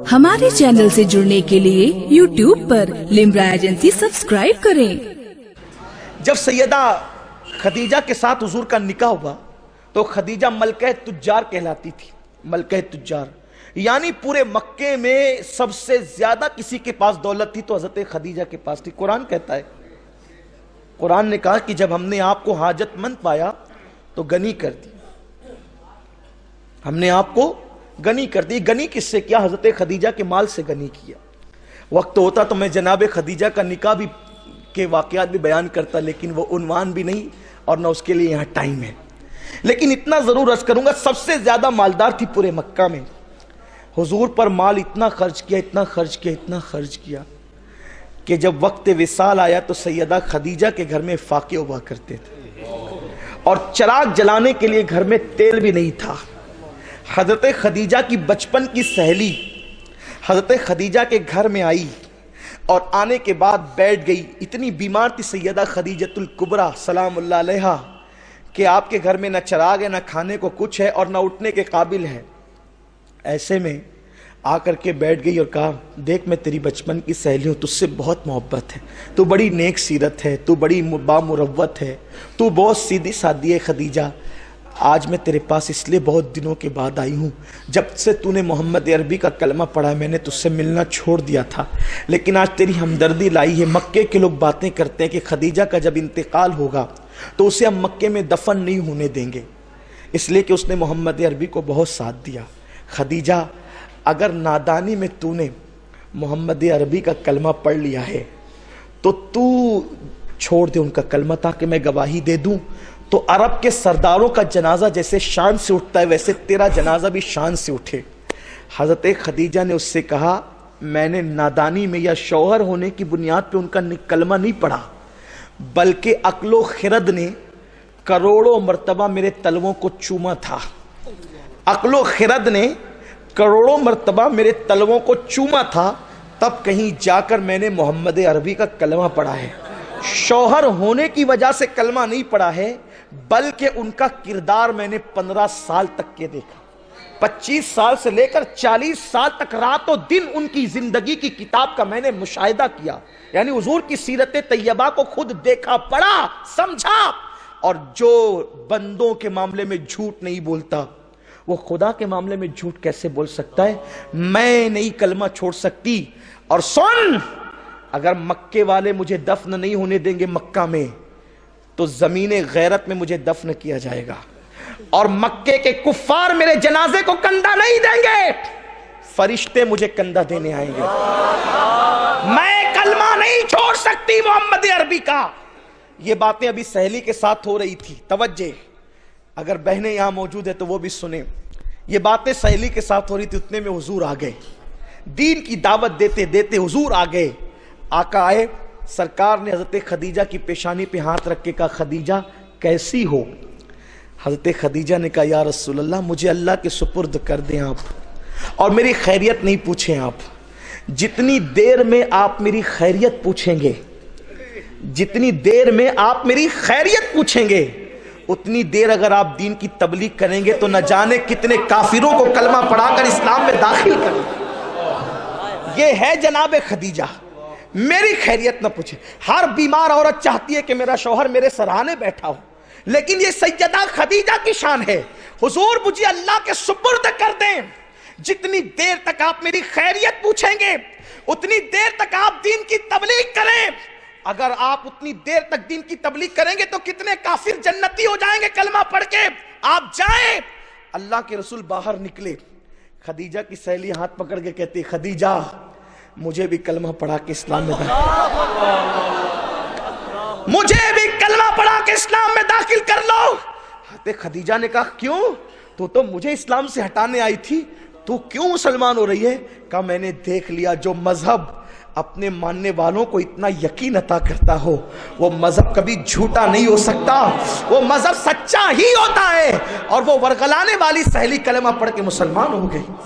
हमारे चैनल से जुड़ने के लिए YouTube पर लिम्रा एजेंसी सब्सक्राइब करें। जब सैयदा खदीजा के साथ हुजूर का निकाह हुआ तो खदीजा मलके तुज्जार कहलाती थी। मलके तुज्जार यानी पूरे मक्के में सबसे ज्यादा किसी के पास दौलत थी तो हजरत खदीजा के पास थी। कुरान कहता है, कुरान ने कहा कि जब हमने आपको हाजतमंद पाया तो गनी कर दी, हमने आपको गनी कर दी। गनी किससे किया? हजरत खदीजा के माल से गनी किया। वक्त होता तो मैं जनाब खदीजा का निकाह भी के वाकयात भी बयान करता, लेकिन वो उन्वान भी नहीं और ना उसके लिए यहाँ टाइम है। लेकिन इतना जरूर अर्ज करूंगा, सबसे ज्यादा मालदार थी पूरे मक्का में। हुजूर पर माल इतना खर्च किया, इतना खर्च किया, इतना खर्च किया कि जब वक्त विसाल आया तो सैयदा खदीजा के घर में फाके हुआ करते थे और चिराग जलाने के लिए घर में तेल भी नहीं था। हजरत खदीजा की बचपन की सहेली हजरत खदीजा के घर में आई और आने के बाद बैठ गई। इतनी बीमार थी सैयदा खदीजतुल कुबरा सलामुल्लाह अलैहा कि आपके घर में न चिराग है, न खाने को कुछ है और न उठने के काबिल है। ऐसे में आकर के बैठ गई और कहा, देख मैं तेरी बचपन की सहेली हूँ, तुझसे बहुत मोहब्बत है, तू बड़ी नेक सीरत है, तू बड़ी बामुरव्वत है, तू बहुत सीधी सादी है खदीजा। आज मैं तेरे पास इसलिए बहुत दिनों के बाद आई हूँ, जब से तूने मोहम्मद अरबी का कलमा पढ़ा मैंने तुझसे मिलना छोड़ दिया था, लेकिन आज तेरी हमदर्दी लाई है। मक्के के लोग बातें करते हैं कि खदीजा का जब इंतकाल होगा तो उसे हम मक्के में दफन नहीं होने देंगे, इसलिए कि उसने मोहम्मद अरबी को बहुत साथ दिया। खदीजा, अगर नादानी में तूने मोहम्मद अरबी का कलमा पढ़ लिया है तो तू छोड़ दे उनका कलमा, ताकि मैं गवाही दे दूं तो अरब के सरदारों का जनाजा जैसे शान से उठता है वैसे तेरा जनाजा भी शान से उठे। हजरत खदीजा ने उससे कहा, मैंने नादानी में या शौहर होने की बुनियाद पे उनका कलमा नहीं पढ़ा, बल्कि अक्लो खिरद ने करोड़ों मर्तबा मेरे तलवों को चूमा था। अक्लो खिरद ने करोड़ों मर्तबा मेरे तलवों को चूमा था, तब कहीं जाकर मैंने मोहम्मद अरबी का कलमा पढ़ा है। शौहर होने की वजह से कलमा नहीं पढ़ा है, बल्कि उनका किरदार मैंने 15 साल तक के देखा। 25 साल से लेकर 40 साल तक रातों दिन उनकी जिंदगी की किताब का मैंने मुशाहिदा किया, यानी हुजूर की सीरत तैयबा को खुद देखा, पढ़ा, समझा। और जो बंदों के मामले में झूठ नहीं बोलता वो खुदा के मामले में झूठ कैसे बोल सकता है? मैं नहीं कलमा छोड़ सकती। और सुन, अगर मक्के वाले मुझे दफन नहीं होने देंगे मक्का में तो जमीने गैरत में मुझे दफन किया जाएगा और मक्के के कुफ्फार मेरे जनाजे को कंधा नहीं देंगे, फरिश्ते मुझे कंधा देने आएंगे। मैं कलमा नहीं छोड़ सकती मोहम्मद अरबी का। ये बातें अभी सहेली के साथ हो रही थी, तवज्जे, अगर बहनें यहां मौजूद है तो वो भी सुने। ये बातें सहेली के साथ हो रही थी, उतने में हुजूर आ गए। दीन की दावत देते देते हुजूर आ गए। आका आए, सरकार ने हजरत खदीजा की पेशानी पे हाथ रख के कहा, खदीजा कैसी हो? हजरत खदीजा ने कहा, या रसूल अल्लाह, मुझे अल्लाह के सुपुर्द कर दें आप और मेरी खैरियत नहीं पूछें आप। जितनी देर में आप मेरी खैरियत पूछेंगे, जितनी देर में आप मेरी खैरियत पूछेंगे, उतनी देर अगर आप दीन की तबलीग करेंगे तो न जाने कितने काफिरों को कलमा पढ़ाकर इस्लाम में दाखिल करेंगे। ये है जनाब खदीजा, मेरी खैरियत न पूछे। हर बीमार औरत चाहती है कि मेरा शौहर मेरे सराहने बैठा हो, लेकिन ये सैयदा खदीजा की शान है। हुजूर मुझे अल्लाह के सुपुर्द कर दें, जितनी देर तक आप मेरी खैरियत पूछेंगे उतनी देर तक आप दीन की तबलीग करें। अगर आप उतनी देर तक दीन की तबलीग करेंगे तो कितने काफिर जन्नती हो जाएंगे कलमा पढ़ के। आप जाएं। अल्लाह के रसूल बाहर निकले, खदीजा की सहेली हाथ पकड़ के कहती, खदीजा मुझे भी कलमा पढ़ा के इस्लाम में मुझे भी कलमा पढ़ा के इस्लाम में दाखिल कर लो। हज़रत खदीजा ने कहा, क्यों? तू तो मुझे इस्लाम से हटाने आई थी, तू क्यों मुसलमान हो रही है? कहा, मैंने देख लिया जो मजहब अपने मानने वालों को इतना यकीन अता करता हो वो मजहब कभी झूठा नहीं हो सकता, वो मजहब सच्चा ही होता है। और वो वरगलाने वाली सहेली कलमा पढ़ के मुसलमान हो गई।